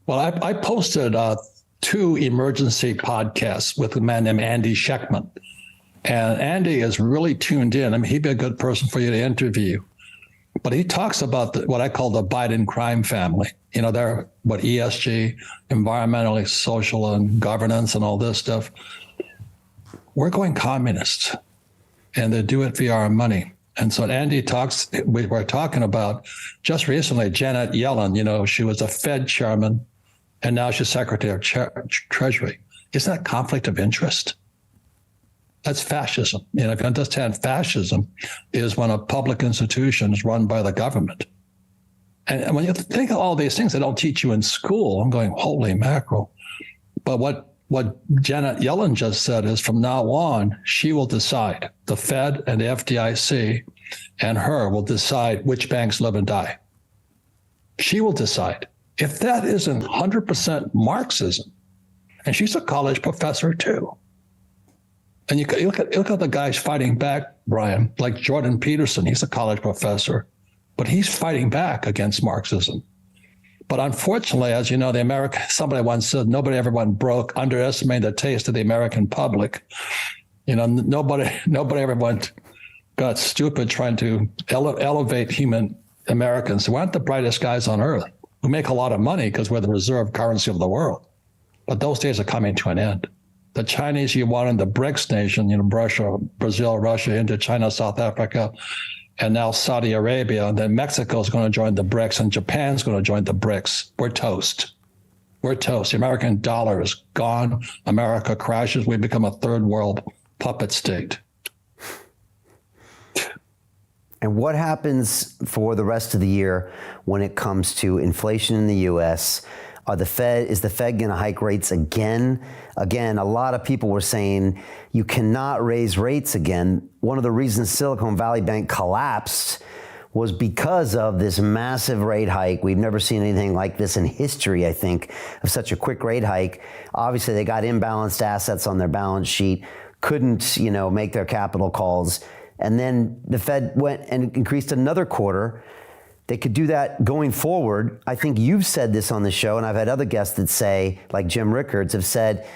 Well, I posted two emergency podcasts with a man named Andy Scheckman. And Andy is really tuned in. I mean, he'd be a good person for you to interview. But he talks about what I call the Biden crime family. You know, they're what ESG, environmentally, social, and governance, and all this stuff. We're going communist, and they do it via our money. And so Andy talks, we were talking about just recently, Janet Yellen, you know, she was a Fed chairman, and now she's Secretary of Treasury. Isn't that conflict of interest? That's fascism. You know, if you understand, fascism is when a public institution is run by the government. And when you think of all these things they don't teach you in school, I'm going, holy mackerel. But what Janet Yellen just said is from now on, she will decide. The Fed and the FDIC and her will decide which banks live and die. She will decide. If that isn't 100% Marxism, and she's a college professor too. And you look at the guys fighting back, Brian, like Jordan Peterson, he's a college professor, but he's fighting back against Marxism. But unfortunately, as you know, somebody once said, nobody ever went broke, underestimating the taste of the American public. You know, nobody ever got stupid trying to elevate human Americans. We aren't the brightest guys on earth. We make a lot of money because we're the reserve currency of the world. But those days are coming to an end. The Chinese you want in the BRICS nation, you know, Russia, Brazil, Russia, India, China, South Africa, and now Saudi Arabia. And then Mexico is going to join the BRICS, and Japan's going to join the BRICS. We're toast. We're toast. The American dollar is gone. America crashes. We become a third world puppet state. And what happens for the rest of the year when it comes to inflation in the U.S.? Is the Fed going to hike rates again? Again, a lot of people were saying you cannot raise rates again. One of the reasons Silicon Valley Bank collapsed was because of this massive rate hike. We've never seen anything like this in history, I think, of such a quick rate hike. Obviously, they got imbalanced assets on their balance sheet, couldn't, you know, make their capital calls. And then the Fed went and increased another quarter. They could do that going forward. I think you've said this on the show, and I've had other guests that say, like Jim Rickards, have said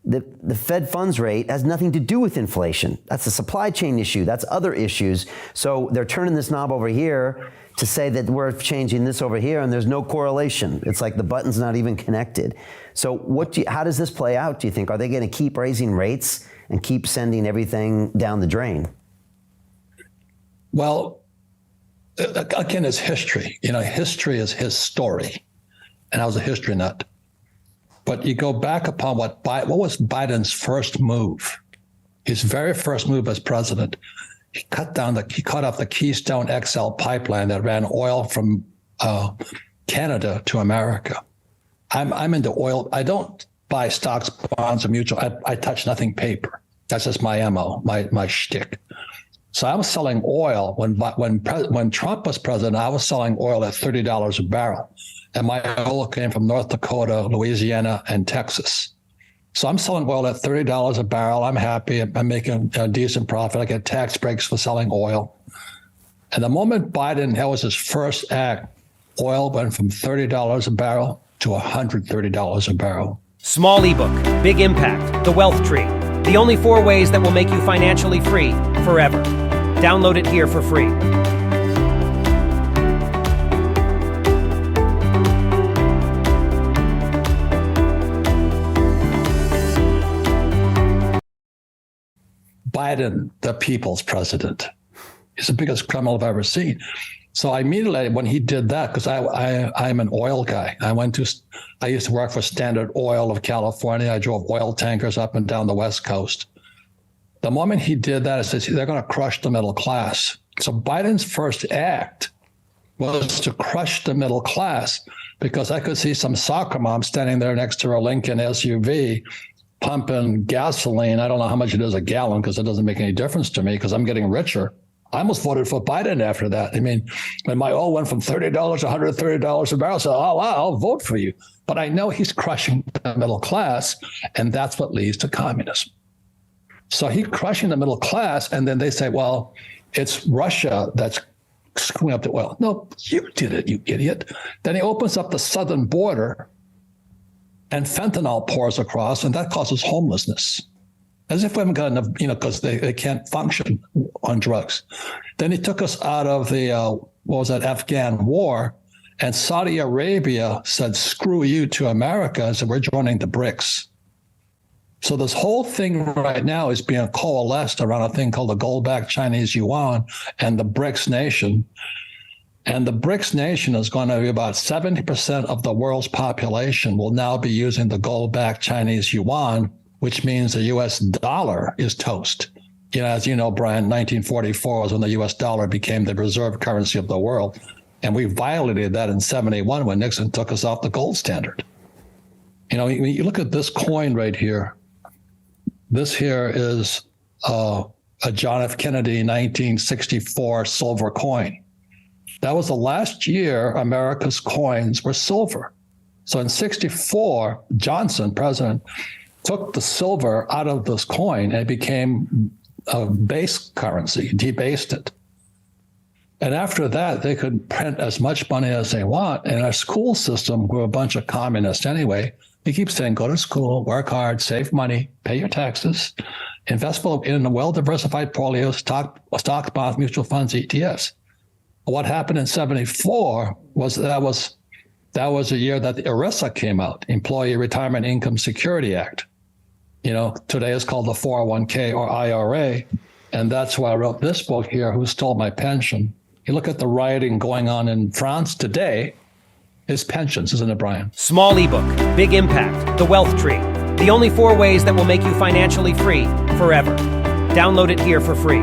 the Fed funds rate has nothing to do with inflation. That's a supply chain issue. That's other issues. So they're turning this knob over here to say that we're changing this over here, and there's no correlation. It's like the button's not even connected. So how does this play out, do you think? Are they going to keep raising rates and keep sending everything down the drain? Well, again, it's history. You know, history is his story. And I was a history nut. But you go back upon what was Biden's first move? His very first move as president. He cut off the Keystone XL pipeline that ran oil from Canada to America. I'm into oil. I don't buy stocks, bonds, or mutual. I touch nothing paper. That's just my MO, my shtick. So I was selling oil when Trump was president. I was selling oil at $30 a barrel, and my oil came from North Dakota, Louisiana, and Texas. So I'm selling oil at $30 a barrel. I'm happy. I'm making a decent profit. I get tax breaks for selling oil. And the moment Biden, that was his first act, oil went from $30 a barrel to $130 a barrel. Small ebook, big impact, The Wealth Tree. The only 4 ways that will make you financially free forever. Download it here for free. Biden, the people's president. He's the biggest criminal I've ever seen. So I immediately, when he did that, because I'm an oil guy. I used to work for Standard Oil of California. I drove oil tankers up and down the West Coast. The moment he did that, I said, they're going to crush the middle class. So Biden's first act was to crush the middle class, because I could see some soccer mom standing there next to her Lincoln SUV pumping gasoline. I don't know how much it is a gallon, because it doesn't make any difference to me, because I'm getting richer. I almost voted for Biden after that. I mean, when my oil went from $30 to $130 a barrel, I said, oh, wow, I'll vote for you. But I know he's crushing the middle class, and that's what leads to communism. So he's crushing the middle class, and then they say, well, it's Russia that's screwing up the oil. No, you did it, you idiot. Then he opens up the southern border, and fentanyl pours across, and that causes homelessness. As if we haven't got enough, because they can't function on drugs. Then he took us out of the, Afghan war, and Saudi Arabia said, screw you to America, and said, we're joining the BRICS. So this whole thing right now is being coalesced around a thing called the gold-backed Chinese yuan and the BRICS nation. And the BRICS nation is going to be about 70% of the world's population will now be using the gold-backed Chinese yuan, which means the U.S. dollar is toast. As you know, Brian, 1944 was when the U.S. dollar became the reserve currency of the world. And we violated that in 71 when Nixon took us off the gold standard. You look at this coin right here. This here is a John F. Kennedy 1964 silver coin. That was the last year America's coins were silver. So in 64, Johnson, president, took the silver out of this coin and it became a base currency, debased it. And after that, they could print as much money as they want. And our school system, we're a bunch of communists anyway. They keep saying, go to school, work hard, save money, pay your taxes, invest in a well-diversified portfolio, stock, bonds, mutual funds, ETFs. What happened in 74 was that was a year that the ERISA came out, Employee Retirement Income Security Act. Today it's called the 401k or IRA. And that's why I wrote this book here, Who Stole My Pension? You look at the rioting going on in France today, it's pensions, isn't it, Brian? Small ebook, big impact, The Wealth Tree. The only 4 ways that will make you financially free forever. Download it here for free.